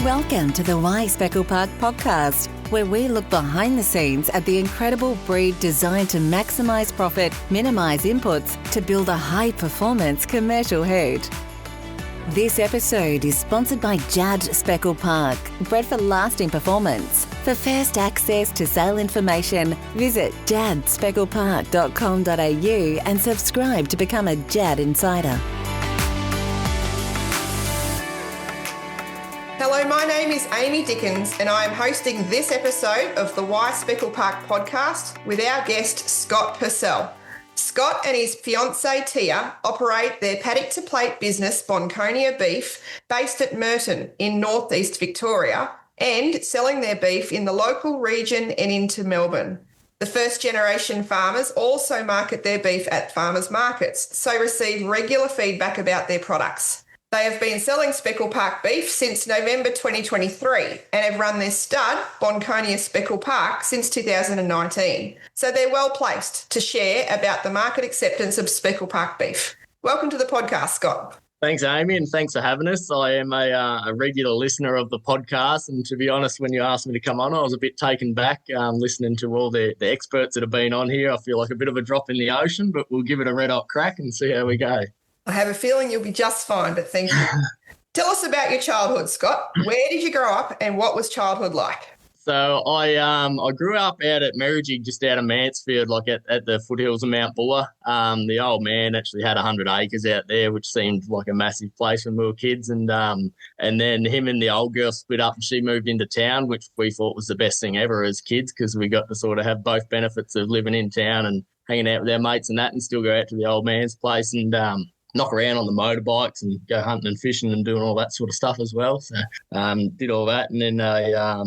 Welcome to the Speckle Park podcast, where we look behind the scenes at the incredible breed designed to maximise profit, minimise inputs to build a high-performance commercial herd. This episode is sponsored by Speckle Park, bred for lasting performance. For first access to sale information, visit jadspecklepark.com.au and subscribe to become a Jad Insider. Hello, my name is Amy Dickens and I am hosting this episode of the Speckle Park podcast with our guest, Scott Purcell. Scott and his fiancée Tia operate their paddock-to-plate business, Bonkonia Beef, based at Merton in northeast Victoria, and selling their beef in the local region and into Melbourne. The first-generation farmers also market their beef at farmers' markets, so receive regular feedback about their products. They have been selling Speckle Park beef since November 2023 and have run their stud, Bonkonia Speckle Park, since 2019. So they're well placed to share about the market acceptance of Speckle Park beef. Welcome to the podcast, Scott. Thanks, Amy, and thanks for having us. I am a regular listener of the podcast, and to be honest, when you asked me to come on, I was a bit taken back listening to all the experts that have been on here. I feel like a bit of a drop in the ocean, but we'll give it a red-hot crack and see how we go. I have a feeling you'll be just fine, but thank you. Tell us about your childhood, Scott. Where did you grow up and what was childhood like? So I grew up out at Merrigy, just out of Mansfield, like at the foothills of Mount Buller. The old man actually had 100 acres out there, which seemed like a massive place when we were kids. And then him and the old girl split up and she moved into town, which we thought was the best thing ever as kids because we got to sort of have both benefits of living in town and hanging out with our mates and that and still go out to the old man's place and knock around on the motorbikes and go hunting and fishing and doing all that sort of stuff as well. So did all that and then I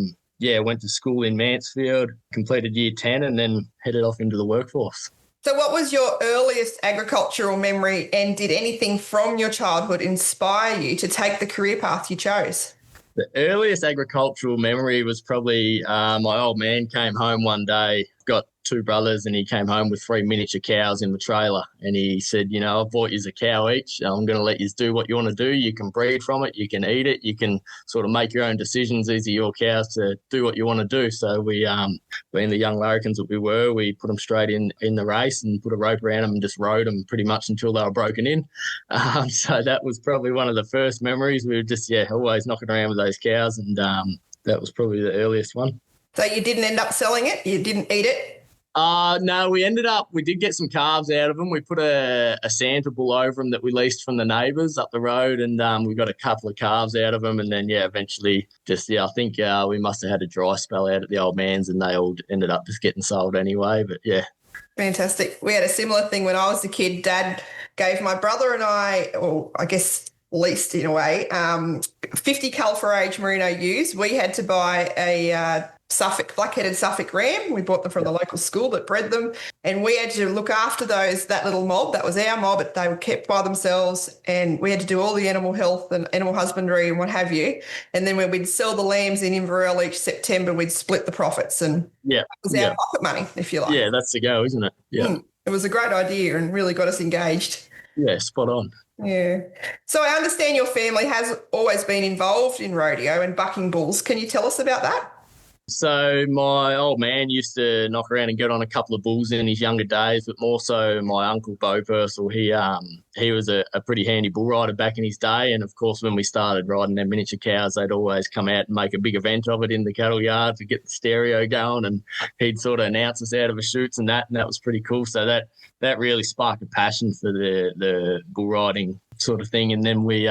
went to school in Mansfield, completed year 10 and then headed off into the workforce. So what was your earliest agricultural memory and did anything from your childhood inspire you to take the career path you chose? The earliest agricultural memory was probably my old man came home one day, got two brothers, and he came home with 3 miniature cows in the trailer. And he said, you know, I've bought you a cow each. I'm going to let you do what you want to do. You can breed from it. You can eat it. You can sort of make your own decisions. These are your cows to do what you want to do. So we, being the young larrikins that we were, we put them straight in the race and put a rope around them and just rode them pretty much until they were broken in. So that was probably one of the first memories. We were just, always knocking around with those cows. And that was probably the earliest one. So you didn't end up selling it? You didn't eat it? No, we did get some calves out of them. We put a Santa bull over them that we leased from the neighbours up the road and we got a couple of calves out of them and then, eventually I think we must have had a dry spell out at the old man's and they all ended up just getting sold anyway, but yeah. Fantastic. We had a similar thing when I was a kid. Dad gave my brother and I, or I guess leased in a way, 50 cull for age merino ewes. We had to buy a black-headed Suffolk ram. We bought them from the local school that bred them, and we had to look after that little mob. That was our mob. They were kept by themselves, and we had to do all the animal health and animal husbandry and what have you. And then when we'd sell the lambs in Inverell each September, we'd split the profits, and that was our pocket money, if you like. Yeah, that's the go, isn't it? Yeah. It was a great idea and really got us engaged. Yeah, spot on. Yeah. So I understand your family has always been involved in rodeo and bucking bulls. Can you tell us about that? So my old man used to knock around and get on a couple of bulls in his younger days, but more so my uncle Bo Purcell, he was a pretty handy bull rider back in his day. And of course, when we started riding their miniature cows, they'd always come out and make a big event of it in the cattle yard to get the stereo going. And he'd sort of announce us out of the chutes and that was pretty cool. So that really sparked a passion for the bull riding sort of thing. And then we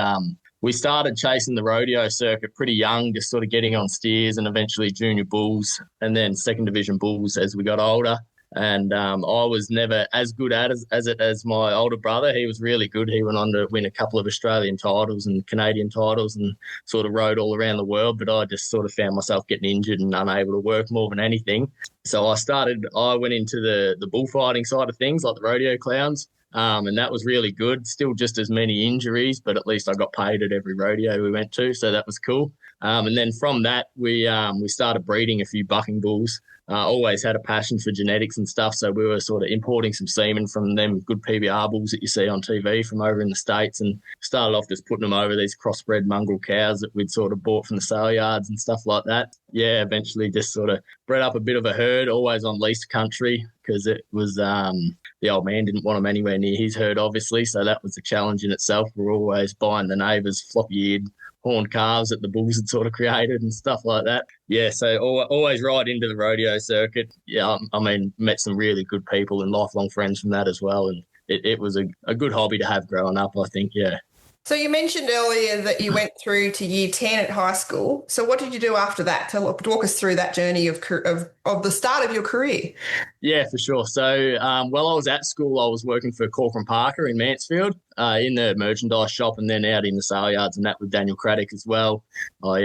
started chasing the rodeo circuit pretty young, just sort of getting on steers and eventually junior bulls and then second division bulls as we got older. And I was never as good at as my older brother. He was really good. He went on to win a couple of Australian titles and Canadian titles and sort of rode all around the world. But I just sort of found myself getting injured and unable to work more than anything. So I went into the bullfighting side of things, like the rodeo clowns. And that was really good. Still just as many injuries, but at least I got paid at every rodeo we went to, so that was cool. And then from that, we started breeding a few bucking bulls. Always had a passion for genetics and stuff, so we were sort of importing some semen from them good PBR bulls that you see on TV from over in the States, and started off just putting them over these crossbred mongrel cows that we'd sort of bought from the sale yards and stuff like that. Yeah, eventually just sort of bred up a bit of a herd, always on leased country, because it was the old man didn't want them anywhere near his herd, obviously, so that was a challenge in itself. We're always buying the neighbours' floppy-eared horned calves that the bulls had sort of created and stuff like that. Yeah, so always right into the rodeo circuit. Yeah, I mean, met some really good people and lifelong friends from that as well. And it was a good hobby to have growing up, I think, yeah. So you mentioned earlier that you went through to year 10 at high school. So what did you do after that? Walk us through that journey of the start of your career. Yeah, for sure. So while I was at school, I was working for Corcoran Parker in Mansfield in the merchandise shop, and then out in the sale yards and that with Daniel Craddock as well. I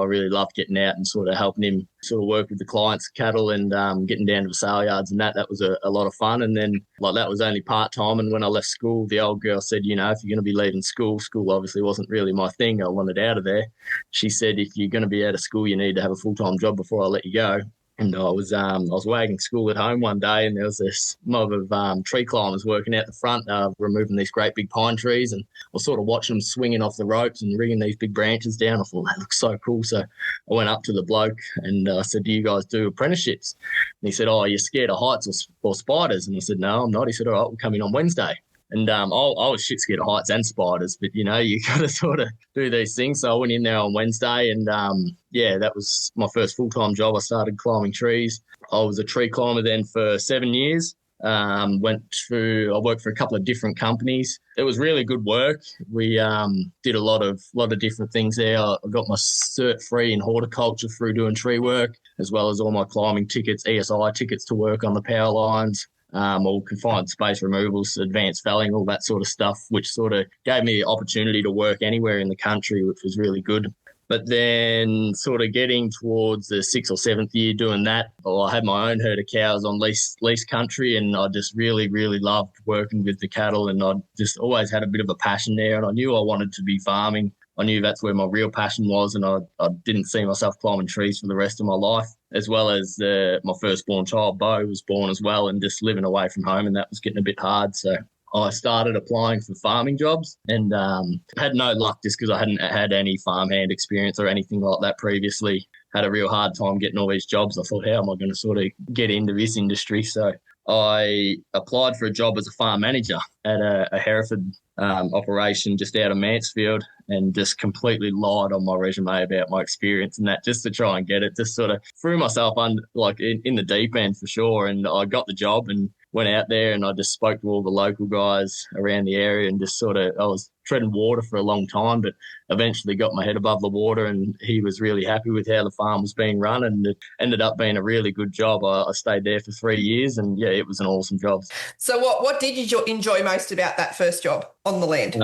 really loved getting out and sort of helping him sort of work with the clients' cattle and getting down to the sale yards and that. That was a lot of fun. And then that was only part-time. And when I left school, the old girl said, if you're going to be leaving school obviously wasn't really my thing. I wanted out of there. She said, if you're going to be out of school, you need to have a full-time job before I let you go. And I was wagging school at home one day, and there was this mob of tree climbers working out the front, removing these great big pine trees, and I was sort of watching them swinging off the ropes and rigging these big branches down. I thought, that looks so cool. So I went up to the bloke and I said, do you guys do apprenticeships? And he said, oh, you're scared of heights or spiders? And I said, no, I'm not. He said, all right, we'll come in on Wednesday. And I was shit scared of heights and spiders, but, you got to sort of do these things. So I went in there on Wednesday and, that was my first full-time job. I started climbing trees. I was a tree climber then for 7 years. I worked for a couple of different companies. It was really good work. We did a lot of different things there. I got my cert free in horticulture through doing tree work, as well as all my climbing tickets, ESI tickets to work on the power lines. All confined space removals, advanced felling, all that sort of stuff, which sort of gave me the opportunity to work anywhere in the country, which was really good. But then sort of getting towards the 6th or 7th year doing that, I had my own herd of cows on leased country, and I just really, really loved working with the cattle, and I just always had a bit of a passion there, and I knew I wanted to be farming. I knew that's where my real passion was, and I didn't see myself climbing trees for the rest of my life, as well as my firstborn child, Bo, was born as well, and just living away from home, and that was getting a bit hard. So I started applying for farming jobs and had no luck just because I hadn't had any farmhand experience or anything like that previously. Had a real hard time getting all these jobs. I thought, how am I going to sort of get into this industry? So I applied for a job as a farm manager at a Hereford operation just out of Mansfield, and just completely lied on my resume about my experience and that, just to try and get it. Just sort of threw myself in the deep end for sure, and I got the job and went out there, and I just spoke to all the local guys around the area, and just I was treading water for a long time, but eventually got my head above the water, and he was really happy with how the farm was being run, and it ended up being a really good job. I stayed there for 3 years, and yeah, it was an awesome job. So what did you enjoy most about that first job on the land?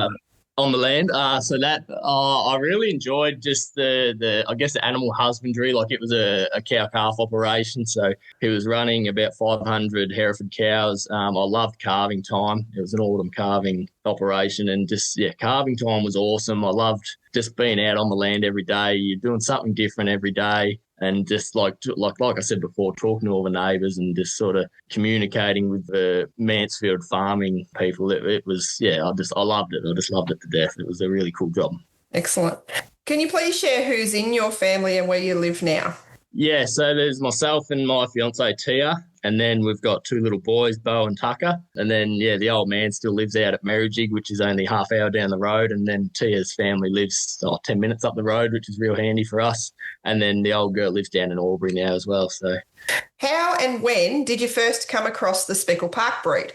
On the land, so that I really enjoyed just the I guess the animal husbandry. Like, it was a cow calf operation, so he was running about 500 Hereford cows. I loved calving time. It was an autumn calving operation, and just calving time was awesome. I loved just being out on the land every day. You're doing something different every day. And just like I said before, talking to all the neighbours and just sort of communicating with the Mansfield farming people, it was, I loved it. I just loved it to death. It was a really cool job. Excellent. Can you please share who's in your family and where you live now? Yeah, so there's myself and my fiancée, Tia, and then we've got two little boys, Bo and Tucker. And then, the old man still lives out at Merrijig, which is only half hour down the road. And then Tia's family lives 10 minutes up the road, which is real handy for us. And then the old girl lives down in Albury now as well. So, how and when did you first come across the Speckle Park breed?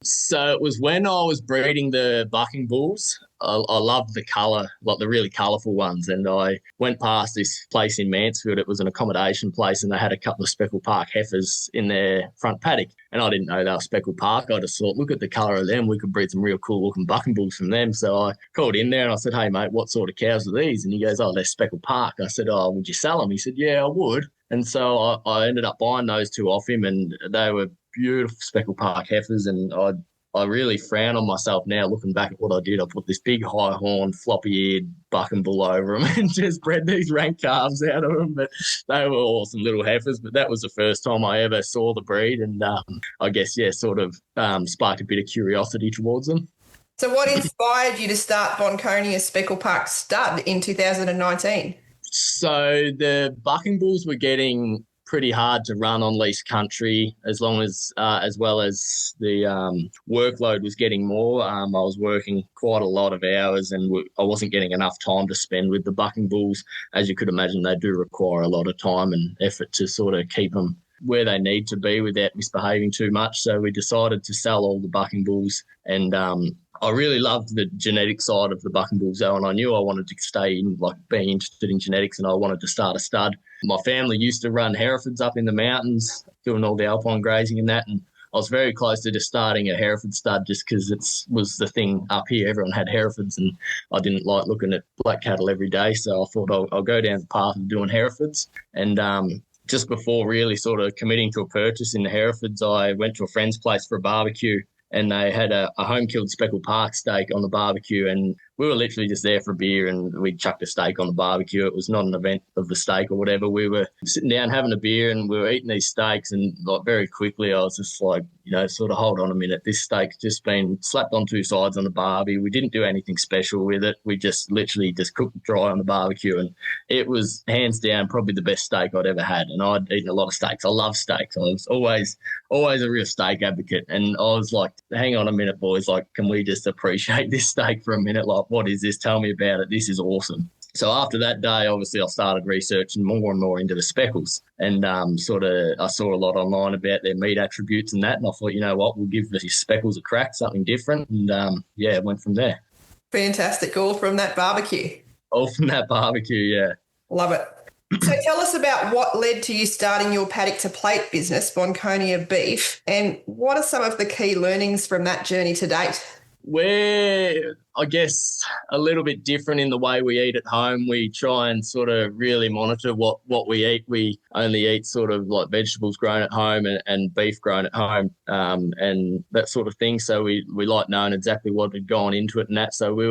So it was when I was breeding the bucking bulls. I loved the colour, like the really colourful ones. And I went past this place in Mansfield. It was an accommodation place, and they had a couple of Speckle Park heifers in their front paddock. And I didn't know they were Speckle Park. I just thought, look at the colour of them. We could breed some real cool looking bucking bulls from them. So I called in there and I said, hey, mate, what sort of cows are these? And he goes, oh, they're Speckle Park. I said, oh, would you sell them? He said, yeah, I would. And so I ended up buying those two off him, and they were beautiful Speckle Park heifers, and I I really frown on myself now looking back at what I did. I put this big high horn, floppy-eared buck and bull over them and just bred these rank calves out of them. But they were awesome little heifers. But that was the first time I ever saw the breed. And I guess, sort of sparked a bit of curiosity towards them. So what inspired you to start Bonkonia Speckle Park Stud in 2019? So the bucking bulls were getting pretty hard to run on leased country as well as the workload was getting more. I was working quite a lot of hours and I wasn't getting enough time to spend with the bucking bulls. As you could imagine, they do require a lot of time and effort to sort of keep them where they need to be without misbehaving too much. So we decided to sell all the bucking bulls, and I really loved the genetic side of the bucking bulls though, and I knew I wanted to stay in, like being interested in genetics, and I wanted to start a stud. My family used to run Herefords up in the mountains, doing all the alpine grazing and that, and I was very close to just starting a Hereford stud just because it was the thing up here. Everyone had Herefords and I didn't like looking at black cattle every day, so I thought I'll go down the path of doing Herefords. And just before really sort of committing to a purchase in the Herefords, I went to a friend's place for a barbecue, and they had a home-killed Speckle Park steak on the barbecue, and we were literally just there for a beer and we chucked a steak on the barbecue. It was not an event of the steak or whatever. We were sitting down having a beer and we were eating these steaks, and like very quickly I was just like, sort of hold on a minute. This steak's just been slapped on two sides on the barbie. We didn't do anything special with it. We just literally just cooked it dry on the barbecue, and it was hands down probably the best steak I'd ever had. And I'd eaten a lot of steaks. I love steaks. I was always a real steak advocate. And I was like, hang on a minute, boys. Like, can we just appreciate this steak for a minute? Like, what is this? Tell me about it. This is awesome. So after that day, obviously, I started researching more and more into the speckles, and I saw a lot online about their meat attributes and that, and I thought, you know what, we'll give the speckles a crack, something different, and it went from there. Fantastic. All from that barbecue. All from that barbecue, yeah. Love it. So tell us about what led to you starting your paddock-to-plate business, Bonkonia Beef, and what are some of the key learnings from that journey to date? We're, I guess, a little bit different in the way we eat at home. We try and sort of really monitor what we eat. We only eat sort of like vegetables grown at home and beef grown at home and that sort of thing. So we like knowing exactly what had gone into it and that. So we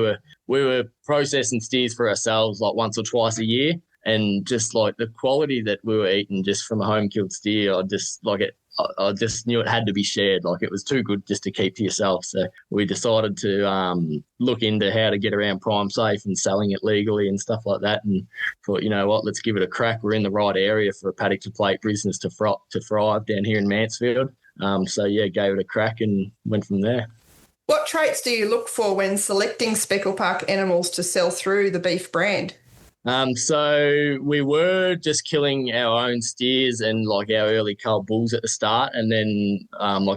were processing steers for ourselves like once or twice a year, and just like the quality that we were eating just from a home-killed steer, I just knew it had to be shared. Like, it was too good just to keep to yourself. So we decided to look into how to get around prime safe and selling it legally and stuff like that, and thought, you know what, let's give it a crack. We're in the right area for a paddock-to-plate business to thrive down here in Mansfield. Gave it a crack and went from there. What traits do you look for when selecting Speckle Park animals to sell through the beef brand? So we were just killing our own steers and like our early cull bulls at the start, and then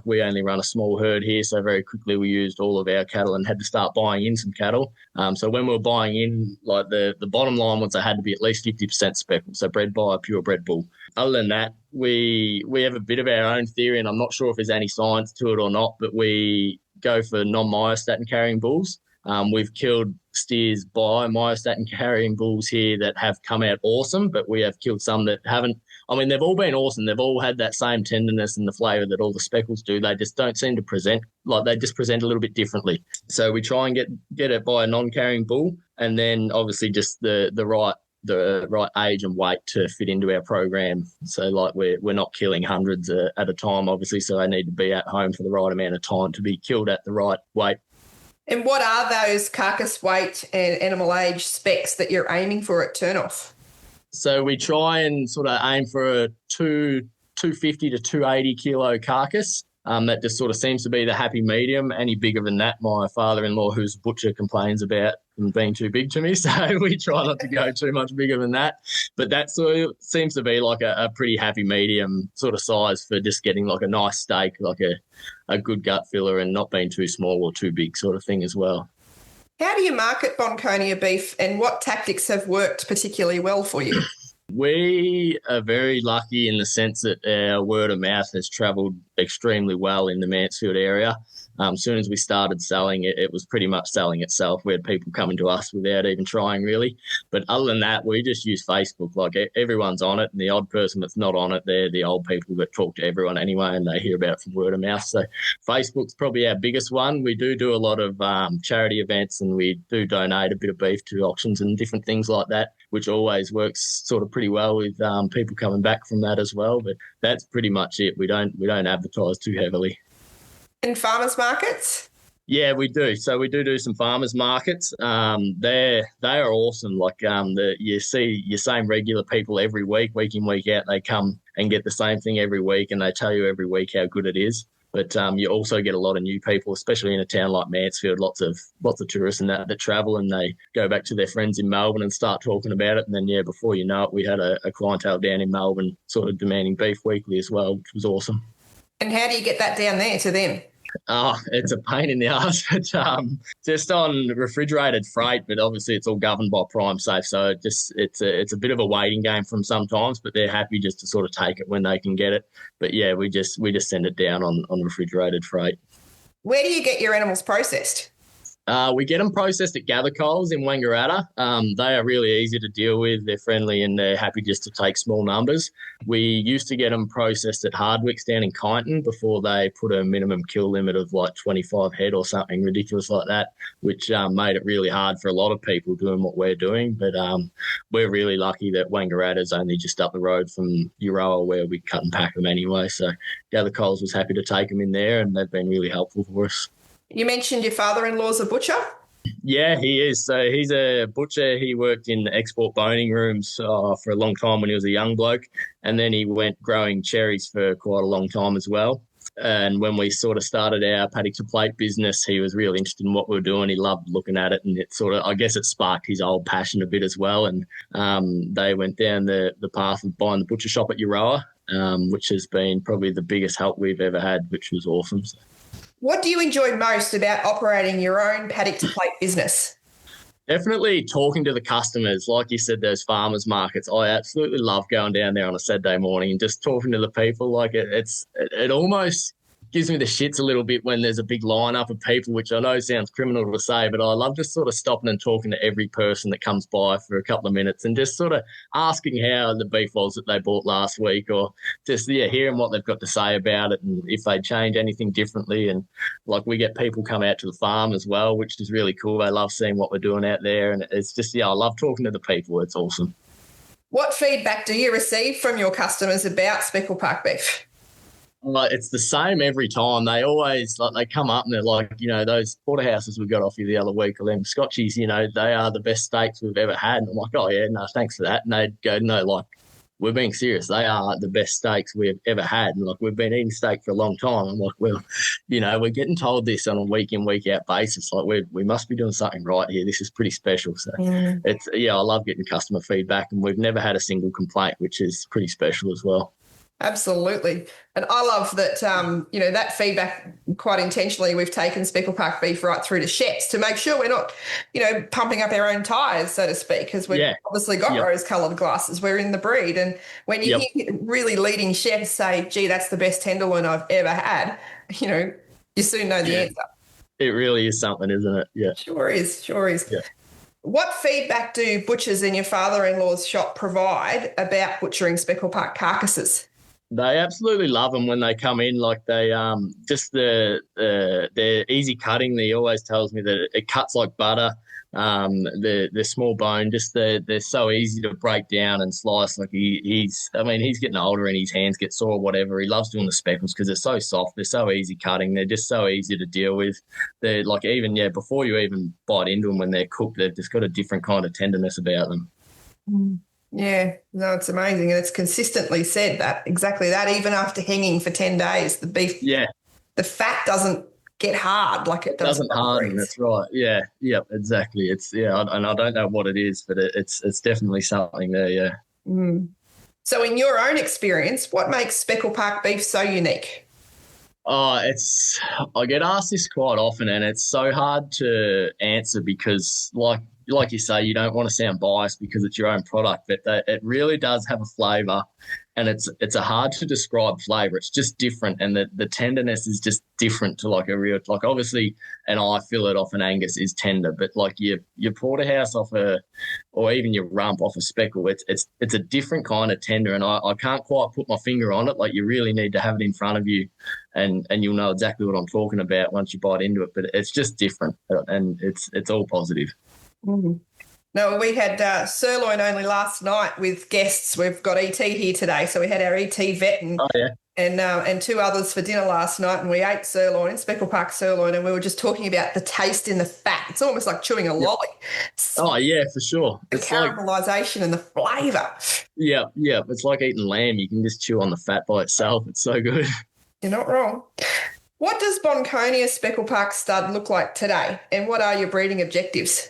we only run a small herd here, so very quickly we used all of our cattle and had to start buying in some cattle. So when we were buying in, like the bottom line was they had to be at least 50% speckled, so bred by a purebred bull. Other than that, we have a bit of our own theory, and I'm not sure if there's any science to it or not, but we go for non-myostatin carrying bulls. We've killed steers by myostatin carrying bulls here that have come out awesome, but we have killed some that haven't. I mean, they've all been awesome. They've all had that same tenderness and the flavour that all the speckles do. They just don't seem to present, like they just present a little bit differently. So we try and get it by a non-carrying bull, and then obviously just the right age and weight to fit into our program. So like we're not killing hundreds at a time, obviously, so they need to be at home for the right amount of time to be killed at the right weight. And what are those carcass weight and animal age specs that you're aiming for at turn-off? So we try and sort of aim for a 250 to 280 kilo carcass. That just sort of seems to be the happy medium. Any bigger than that, my father-in-law, who's a butcher, complains about them being too big to me. So we try not to go too much bigger than that. But that sort of seems to be like a pretty happy medium sort of size for just getting like a nice steak, like a good gut filler, and not being too small or too big sort of thing as well. How do you market Bonkonia Beef, and what tactics have worked particularly well for you? We are very lucky in the sense that our word of mouth has travelled extremely well in the Mansfield area. As soon as we started selling it, it was pretty much selling itself. We had people coming to us without even trying, really. But other than that, we just use Facebook. Like, everyone's on it, and the odd person that's not on it, they're the old people that talk to everyone anyway, and they hear about it from word of mouth. So Facebook's probably our biggest one. We do a lot of charity events, and we do donate a bit of beef to auctions and different things like that, which always works sort of pretty well with people coming back from that as well. But that's pretty much it. We don't advertise too heavily. And farmers markets? Yeah, we do. So we do some farmers markets. They are awesome. Like, you see your same regular people every week in, week out. They come and get the same thing every week, and they tell you every week how good it is. But you also get a lot of new people, especially in a town like Mansfield. Lots of tourists and that travel, and they go back to their friends in Melbourne and start talking about it. And then, before you know it, we had a clientele down in Melbourne sort of demanding beef weekly as well, which was awesome. And how do you get that down there to them? Oh, it's a pain in the ass. Just on refrigerated freight, but obviously it's all governed by Prime Safe, so it's a bit of a waiting game from sometimes. But they're happy just to sort of take it when they can get it. But yeah, we just send it down on refrigerated freight. Where do you get your animals processed? We get them processed at Gather Coles in Wangaratta. They are really easy to deal with. They're friendly and they're happy just to take small numbers. We used to get them processed at Hardwicks down in Kyneton before they put a minimum kill limit of like 25 head or something ridiculous like that, which made it really hard for a lot of people doing what we're doing. But we're really lucky that Wangaratta's only just up the road from Euroa, where we cut and pack them anyway. So Gather Coles was happy to take them in there, and they've been really helpful for us. You mentioned your father-in-law's a butcher? Yeah, he is. So he's a butcher. He worked in export boning rooms for a long time when he was a young bloke, and then he went growing cherries for quite a long time as well. And when we sort of started our paddock-to-plate business, he was really interested in what we were doing. He loved looking at it, and it sort of, I guess it sparked his old passion a bit as well. And they went down the path of buying the butcher shop at Euroa, which has been probably the biggest help we've ever had, which was awesome. So. What do you enjoy most about operating your own paddock-to-plate business? Definitely talking to the customers. Like you said, those farmers markets, I absolutely love going down there on a Saturday morning and just talking to the people. Like it almost gives me the shits a little bit when there's a big lineup of people, which I know sounds criminal to say, but I love just sort of stopping and talking to every person that comes by for a couple of minutes and just sort of asking how the beef was that they bought last week, or just, hearing what they've got to say about it and if they change anything differently. And like, we get people come out to the farm as well, which is really cool. They love seeing what we're doing out there. And it's just, I love talking to the people. It's awesome. What feedback do you receive from your customers about Speckle Park beef? It's the same every time. They always they come up and they're like, those porterhouses we got off you the other week, or them Scotchies, they are the best steaks we've ever had. And I'm like, oh yeah, no, thanks for that. And they'd go, no, we're being serious. They are the best steaks we've ever had. And we've been eating steak for a long time. I'm like, well, we're getting told this on a week in, week out basis. Like, we must be doing something right here. This is pretty special. So I love getting customer feedback, and we've never had a single complaint, which is pretty special as well. Absolutely. And I love that, that feedback, quite intentionally, we've taken Speckle Park beef right through to chefs to make sure we're not, pumping up our own tyres, so to speak, because we've obviously got rose-coloured glasses. We're in the breed. And when you hear really leading chefs say, gee, that's the best tenderloin I've ever had, you soon know the answer. It really is something, isn't it? Yeah. Sure is. Yeah. What feedback do butchers in your father-in-law's shop provide about butchering Speckle Park carcasses? They absolutely love them when they come in. Like, they just they're easy cutting. He always tells me that it cuts like butter. They're small bone. Just they're so easy to break down and slice. Like, he's getting older and his hands get sore or whatever. He loves doing the speckles because they're so soft. They're so easy cutting. They're just so easy to deal with. They're like, before you even bite into them when they're cooked, they've just got a different kind of tenderness about them. Yeah, no, it's amazing. And it's consistently said exactly that, even after hanging for 10 days, the beef, the fat doesn't get hard like it does. Doesn't harden, that's right. Yeah, exactly. It's, and I don't know what it is, but it's definitely something there, yeah. So in your own experience, what makes Speckle Park beef so unique? I get asked this quite often, and it's so hard to answer because, like you say, you don't want to sound biased because it's your own product, but it really does have a flavour, and it's a hard to describe flavour. It's just different, and the tenderness is just different to like a real, like obviously an eye fillet off an Angus is tender, but like your porterhouse off or even your rump off a speckle, it's a different kind of tender, and I can't quite put my finger on it. Like you really need to have it in front of you, and you'll know exactly what I'm talking about once you bite into it. But it's just different, and it's all positive. Mm. No, we had sirloin only last night with guests. We've got ET here today, so we had our ET vet and two others for dinner last night, and we ate sirloin, Speckle Park sirloin, and we were just talking about the taste in the fat. It's almost like chewing a lolly. Oh yeah, for sure. The caramelisation and the flavour. Yeah. It's like eating lamb. You can just chew on the fat by itself. It's so good. You're not wrong. What does Bonkonia Speckle Park stud look like today, and what are your breeding objectives?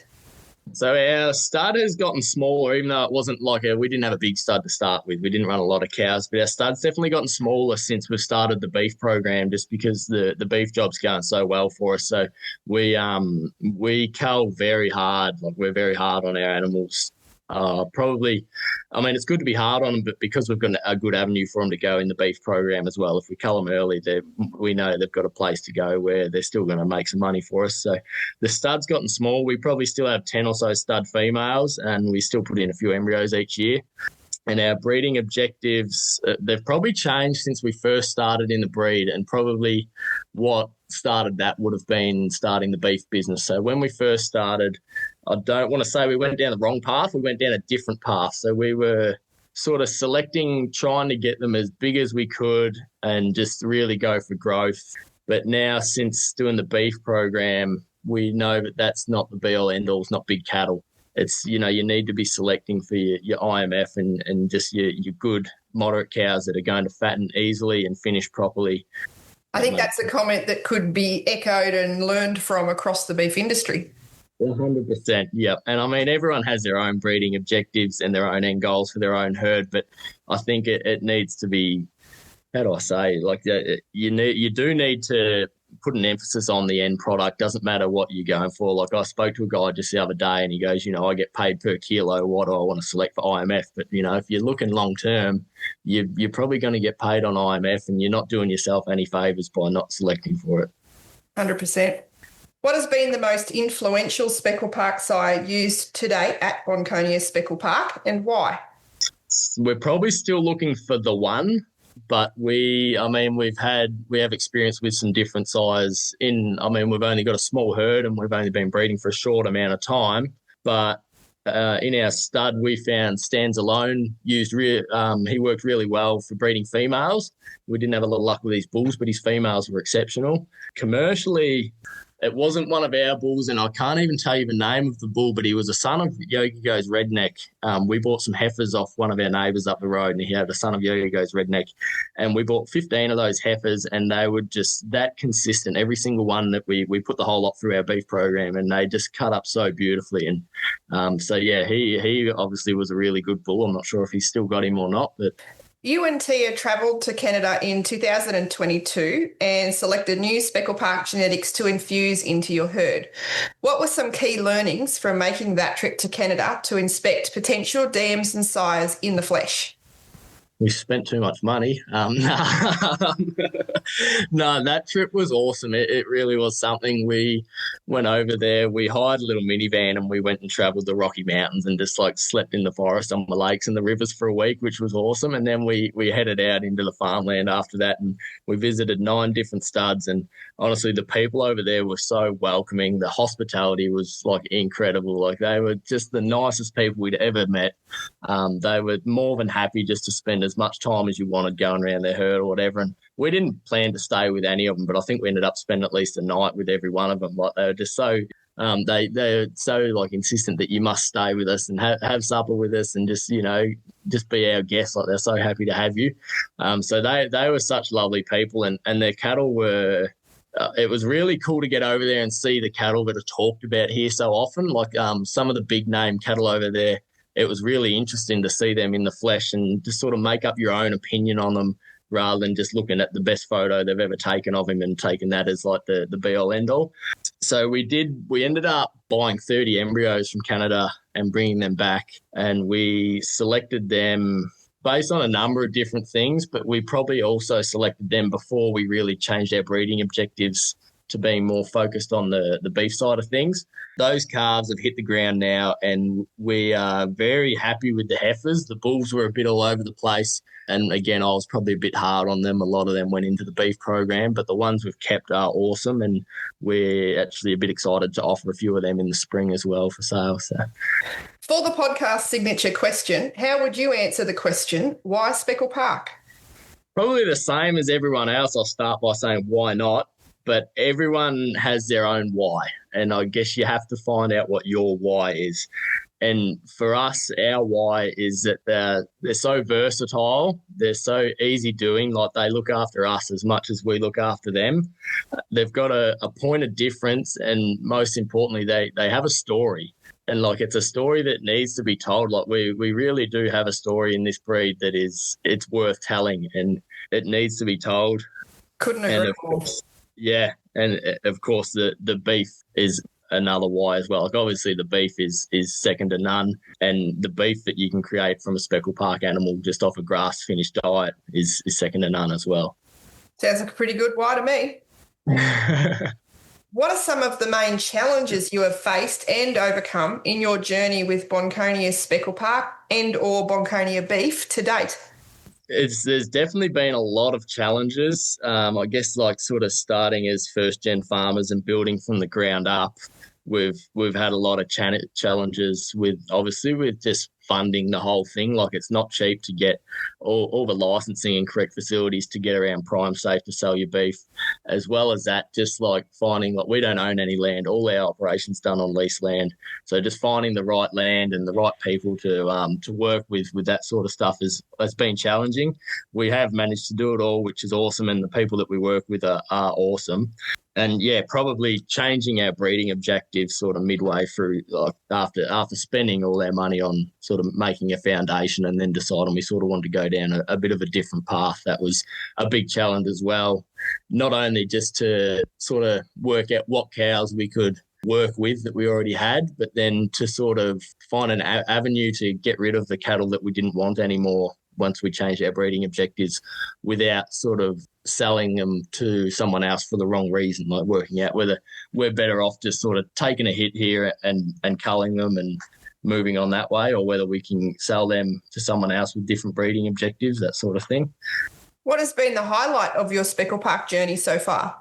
So our stud has gotten smaller, even though it wasn't like we didn't have a big stud to start with. We didn't run a lot of cows, but our stud's definitely gotten smaller since we've started the beef program, just because the beef job's going so well for us. So we cull very hard. Like we're very hard on our animals. It's good to be hard on them, but because we've got a good avenue for them to go in the beef program as well, if we cull them early, we know they've got a place to go where they're still going to make some money for us. So the stud's gotten small. We probably still have 10 or so stud females, and we still put in a few embryos each year. And our breeding objectives, they've probably changed since we first started in the breed, and probably what started that would have been starting the beef business. So when we first started, I don't want to say we went down the wrong path. We went down a different path. So we were sort of selecting, trying to get them as big as we could and just really go for growth. But now, since doing the beef program, we know that that's not the be-all, end-all. It's not big cattle. It's, you need to be selecting for your IMF and just your good, moderate cows that are going to fatten easily and finish properly. I think that's a comment that could be echoed and learned from across the beef industry. 100%, yeah. And everyone has their own breeding objectives and their own end goals for their own herd, but I think it needs to be, how do I say, like you do need to put an emphasis on the end product. Doesn't matter what you're going for. Like I spoke to a guy just the other day and he goes, I get paid per kilo. What do I want to select for IMF? But, if you're looking long term, you're probably going to get paid on IMF, and you're not doing yourself any favours by not selecting for it. 100%. What has been the most influential Speckle Park sire used to date at Bonkonia Speckle Park, and why? We're probably still looking for the one, but we have experience with some different sires we've only got a small herd and we've only been breeding for a short amount of time, but in our stud, we found Stands Alone he worked really well for breeding females. We didn't have a lot of luck with these bulls, but his females were exceptional. Commercially, it wasn't one of our bulls, and I can't even tell you the name of the bull, but he was a son of Yogi-Go's Redneck. We bought some heifers off one of our neighbours up the road, and he had a son of Yogi-Go's Redneck. And we bought 15 of those heifers, and they were just that consistent. Every single one that we put the whole lot through our beef program, and they just cut up so beautifully. And he obviously was a really good bull. I'm not sure if he's still got him or not, but... You and Tia travelled to Canada in 2022 and selected new Speckle Park genetics to infuse into your herd. What were some key learnings from making that trip to Canada to inspect potential dams and sires in the flesh? We spent too much money. No, that trip was awesome. It really was something. We went over there. We hired a little minivan and we went and travelled the Rocky Mountains and just slept in the forest on the lakes and the rivers for a week, which was awesome. And then we headed out into the farmland after that, and we visited 9 different studs. And honestly, the people over there were so welcoming. The hospitality was incredible. They were just the nicest people we'd ever met. They were more than happy just to spend as much time as you wanted going around their herd or whatever. And we didn't plan to stay with any of them, but I think we ended up spending at least a night with every one of them. They were just so they're so insistent that you must stay with us and have supper with us and just be our guests. They're so happy to have you. So they were such lovely people, and their cattle were. It was really cool to get over there and see the cattle that are talked about here so often. Some of the big name cattle over there. It was really interesting to see them in the flesh and just sort of make up your own opinion on them rather than just looking at the best photo they've ever taken of him and taking that as the be-all, end-all. So we ended up buying 30 embryos from Canada and bringing them back, and we selected them based on a number of different things, but we probably also selected them before we really changed our breeding objectives to being more focused on the beef side of things. Those calves have hit the ground now, and we are very happy with the heifers. The bulls were a bit all over the place, and again, I was probably a bit hard on them. A lot of them went into the beef program, but the ones we've kept are awesome, and we're actually a bit excited to offer a few of them in the spring as well for sale. So, for the podcast signature question, how would you answer the question, why Speckle Park? Probably the same as everyone else. I'll start by saying why not, but everyone has their own why, and I guess you have to find out what your why is. And for us, our why is that they're so versatile, they're so easy doing, like they look after us as much as we look after them. They've got a point of difference, and most importantly, they have a story. And like it's a story that needs to be told. Like we really do have a story in this breed that it's worth telling, and it needs to be told. Couldn't agree more. Yeah, and of course the beef is another why as well. Like obviously the beef is second to none, and the beef that you can create from a Speckle Park animal just off a grass finished diet is second to none as well. Sounds like a pretty good why to me. What are some of the main challenges you have faced and overcome in your journey with Bonkonia Speckle Park and or Bonkonia Beef to date? There's definitely been a lot of challenges. I guess like sort of starting as first gen farmers and building from the ground up. We've had a lot of challenges with just funding the whole thing. Like it's not cheap to get all the licensing and correct facilities to get around prime safe to sell your beef. As well as that, just like finding, like we don't own any land. All our operations done on leased land. So just finding the right land and the right people to work with that sort of stuff has been challenging. We have managed to do it all, which is awesome, and the people that we work with are awesome. And yeah, probably changing our breeding objectives sort of midway through, like after spending all our money on sort of making a foundation and then deciding we sort of wanted to go down a bit of a different path. That was a big challenge as well. Not only just to sort of work out what cows we could work with that we already had, but then to sort of find an avenue to get rid of the cattle that we didn't want anymore once we changed our breeding objectives, without sort of selling them to someone else for the wrong reason, like working out whether we're better off just sort of taking a hit here and culling them and moving on that way, or whether we can sell them to someone else with different breeding objectives, that sort of thing. What has been the highlight of your Speckle Park journey so far?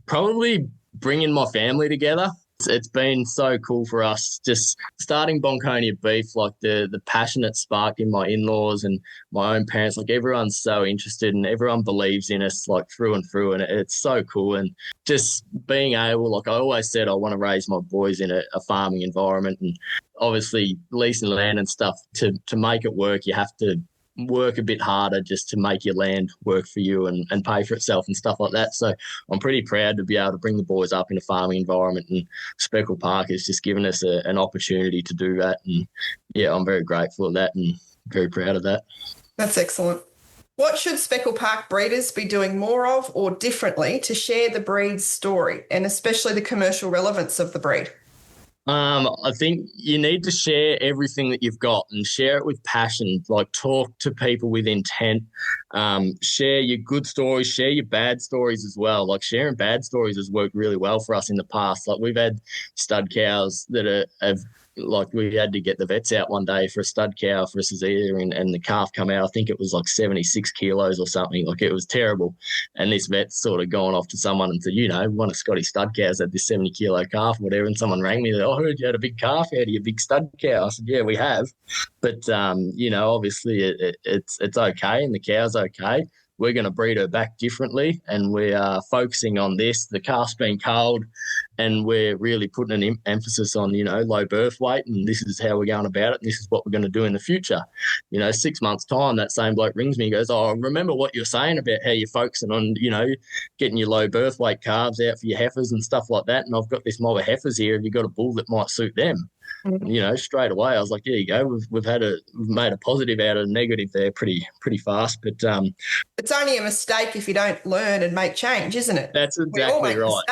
Probably bringing my family together. It's been so cool for us just starting Bonkonia Beef, like the passion it sparked in my in-laws and my own parents. Like everyone's so interested and everyone believes in us like through and through, and it's so cool. And just being able, like I always said, I want to raise my boys in a farming environment, and obviously leasing land and stuff to make it work, you have to work a bit harder just to make your land work for you and pay for itself and stuff like that. So I'm pretty proud to be able to bring the boys up in a farming environment, and Speckle Park has just given us an opportunity to do that. And yeah, I'm very grateful of that and very proud of that. That's excellent. What should Speckle Park breeders be doing more of or differently to share the breed's story, and especially the commercial relevance of the breed? I think you need to share everything that you've got and share it with passion. Like talk to people with intent. Share your good stories, share your bad stories as well. Like sharing bad stories has worked really well for us in the past. Like we've had stud cows that have like we had to get the vets out one day for a stud cow for a cesarean, and the calf come out, I think it was like 76 kilos or something. Like it was terrible. And this vet's sort of gone off to someone and said, one of Scotty's stud cows had this 70 kilo calf or whatever. And someone rang me, I heard you had a big calf out of your big stud cow. I said, yeah, we have. But, obviously it's okay and the cow's okay. We're going to breed her back differently, and we are focusing on this. The calf's been culled, and we're really putting an emphasis on, low birth weight, and this is how we're going about it, and this is what we're going to do in the future. 6 months' time, that same bloke rings me and goes, oh, remember what you're saying about how you're focusing on, getting your low birth weight calves out for your heifers and stuff like that, and I've got this mob of heifers here. Have you got a bull that might suit them? Straight away, I was like, there you go. We've made a positive out of a negative there pretty fast. But it's only a mistake if you don't learn and make change, isn't it? That's exactly right.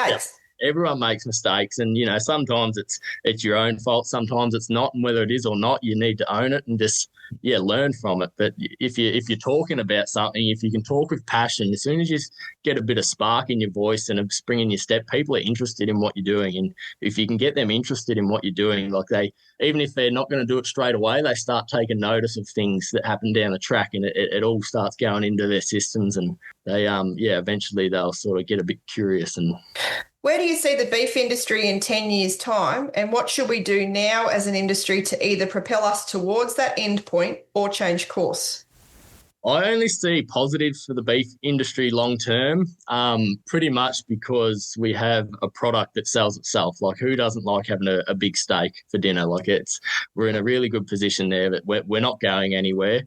everyone makes mistakes, and sometimes it's your own fault, sometimes it's not, and whether it is or not, you need to own it and just learn from it. But if you're talking about something, if you can talk with passion, as soon as you get a bit of spark in your voice and a spring in your step, people are interested in what you're doing. And if you can get them interested in what you're doing, like even if they're not going to do it straight away, they start taking notice of things that happen down the track, and it all starts going into their systems, and they eventually they'll sort of get a bit curious. And where do you see the beef industry in 10 years' time, and what should we do now as an industry to either propel us towards that end point or change course? I only see positives for the beef industry long term, pretty much because we have a product that sells itself. Like, who doesn't like having a big steak for dinner? Like, we're in a really good position there, but we're not going anywhere.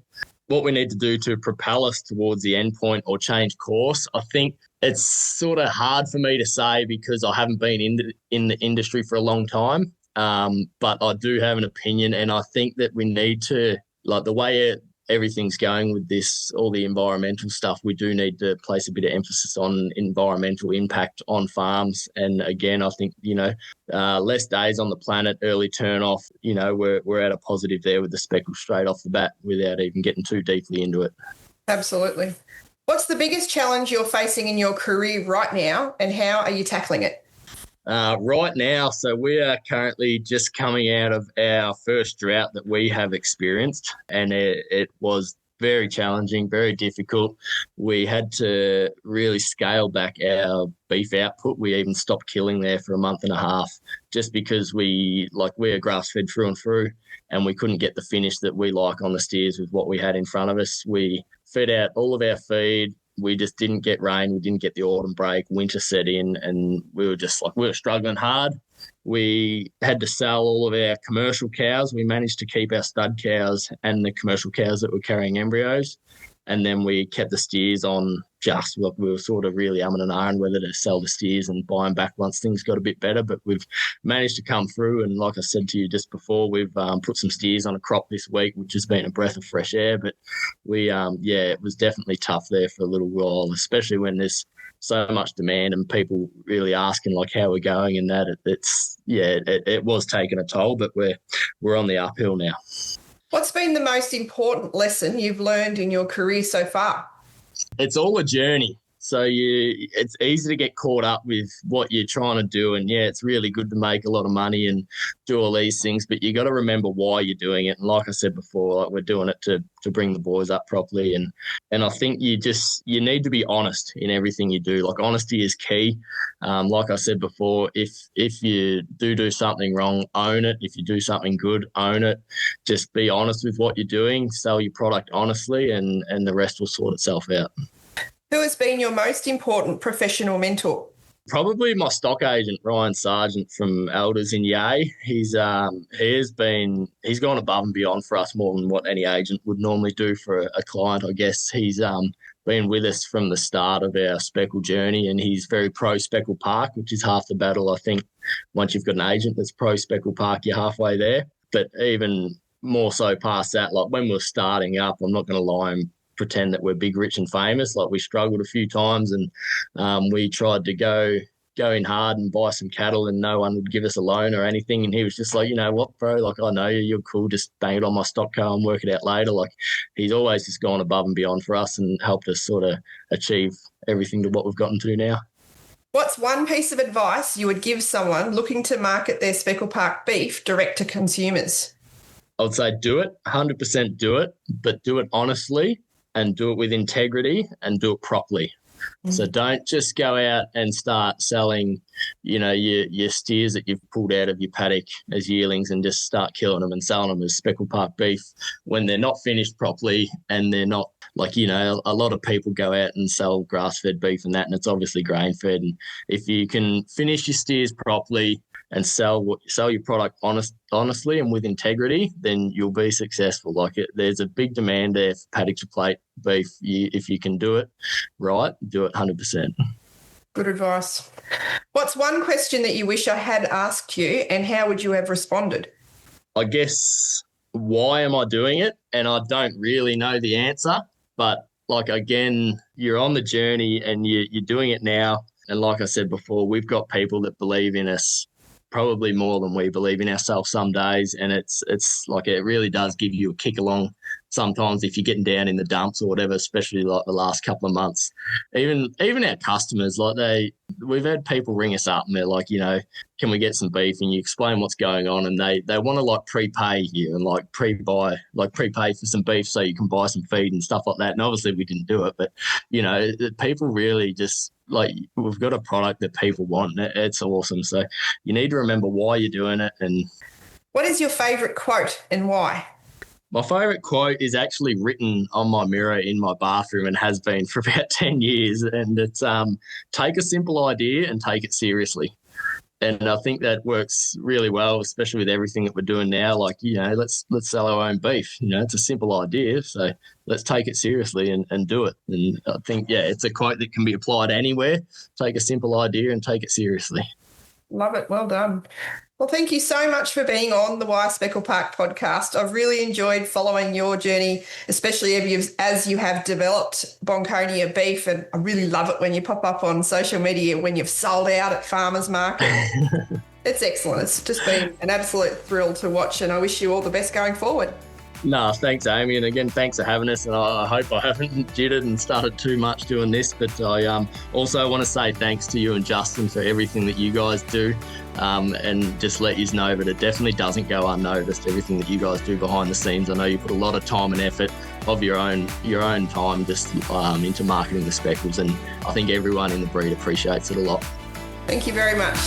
What we need to do to propel us towards the end point or change course, I think it's sort of hard for me to say because I haven't been in the industry for a long time. But I do have an opinion, and I think that we need to, like the way everything's going with this, all the environmental stuff, we do need to place a bit of emphasis on environmental impact on farms. And again, I think, less days on the planet, early turn off, we're at a positive there with the speckle straight off the bat without even getting too deeply into it. Absolutely. What's the biggest challenge you're facing in your career right now, and how are you tackling it? Right now, so we are currently just coming out of our first drought that we have experienced, and it was very challenging, very difficult. We had to really scale back our beef output. We even stopped killing there for a month and a half just because we're grass-fed through and through, and we couldn't get the finish that we like on the steers with what we had in front of us. We fed out all of our feed. We just didn't get rain. We didn't get the autumn break. Winter set in, and we were struggling hard. We had to sell all of our commercial cows. We managed to keep our stud cows and the commercial cows that were carrying embryos. And then we kept the steers on we were sort of really umming and ahhing whether to sell the steers and buy them back once things got a bit better. But we've managed to come through. And like I said to you just before, we've put some steers on a crop this week, which has been a breath of fresh air. But it was definitely tough there for a little while, especially when there's so much demand and people really asking like how we're going and that. It was taking a toll, but we're on the uphill now. What's been the most important lesson you've learned in your career so far? It's all a journey. So it's easy to get caught up with what you're trying to do. And it's really good to make a lot of money and do all these things, but you got to remember why you're doing it. And like I said before, we're doing it to bring the boys up properly. And I think you need to be honest in everything you do. Like, honesty is key. Like I said before, if you do something wrong, own it. If you do something good, own it. Just be honest with what you're doing, sell your product honestly, and the rest will sort itself out. Who has been your most important professional mentor? Probably my stock agent, Ryan Sargent from Elders in Yea. He's gone above and beyond for us more than what any agent would normally do for a client, I guess. He's been with us from the start of our speckle journey, and he's very pro Speckle Park, which is half the battle. I think once you've got an agent that's pro Speckle Park, you're halfway there. But even more so past that, like when we're starting up, I'm not going to lie and pretend that we're big, rich and famous. Like, we struggled a few times, and we tried to go in hard and buy some cattle, and no one would give us a loan or anything. And he was just like, you know what, bro, like, I know you're cool, just bang it on my stock car and work it out later. Like, he's always just gone above and beyond for us and helped us sort of achieve everything to what we've gotten to now. What's one piece of advice you would give someone looking to market their Speckle Park beef direct to consumers? I would say do it, 100% do it, but do it honestly and do it with integrity and do it properly. So don't just go out and start selling, your steers that you've pulled out of your paddock as yearlings and just start killing them and selling them as Speckle Park beef when they're not finished properly, and they're not a lot of people go out and sell grass-fed beef and that, and it's obviously grain-fed. And if you can finish your steers properly and sell your product honestly and with integrity, then you'll be successful. There's a big demand there for paddock-to-plate beef. If you can do it right, do it 100%. Good advice. What's one question that you wish I had asked you, and how would you have responded? I guess, why am I doing it? And I don't really know the answer, but again, you're on the journey and you're doing it now. And like I said before, we've got people that believe in us probably more than we believe in ourselves some days. And it's like it really does give you a kick along sometimes if you're getting down in the dumps or whatever, especially like the last couple of months. Even our customers, like we've had people ring us up and they're like, can we get some beef? And you explain what's going on, and they want to like prepay you and like prepay for some beef so you can buy some feed and stuff like that. And obviously we didn't do it, but people really just like, we've got a product that people want. And it's awesome. So you need to remember why you're doing it. And what is your favourite quote and why? My favourite quote is actually written on my mirror in my bathroom and has been for about 10 years. And it's take a simple idea and take it seriously. And I think that works really well, especially with everything that we're doing now. Like, let's sell our own beef. It's a simple idea. So let's take it seriously and do it. And I think, it's a quote that can be applied anywhere. Take a simple idea and take it seriously. Love it. Well done. Well, thank you so much for being on the Speckle Park podcast. I've really enjoyed following your journey, especially as you have developed Bonkonia Beef, and I really love it when you pop up on social media when you've sold out at farmers market. It's excellent. It's just been an absolute thrill to watch, and I wish you all the best going forward. No, thanks, Amy. And again, thanks for having us. And I hope I haven't jittered and started too much doing this. But I also want to say thanks to you and Justin for everything that you guys do. And just let you know that it definitely doesn't go unnoticed, everything that you guys do behind the scenes. I know you put a lot of time and effort of your own time just into marketing the speckles. And I think everyone in the breed appreciates it a lot. Thank you very much.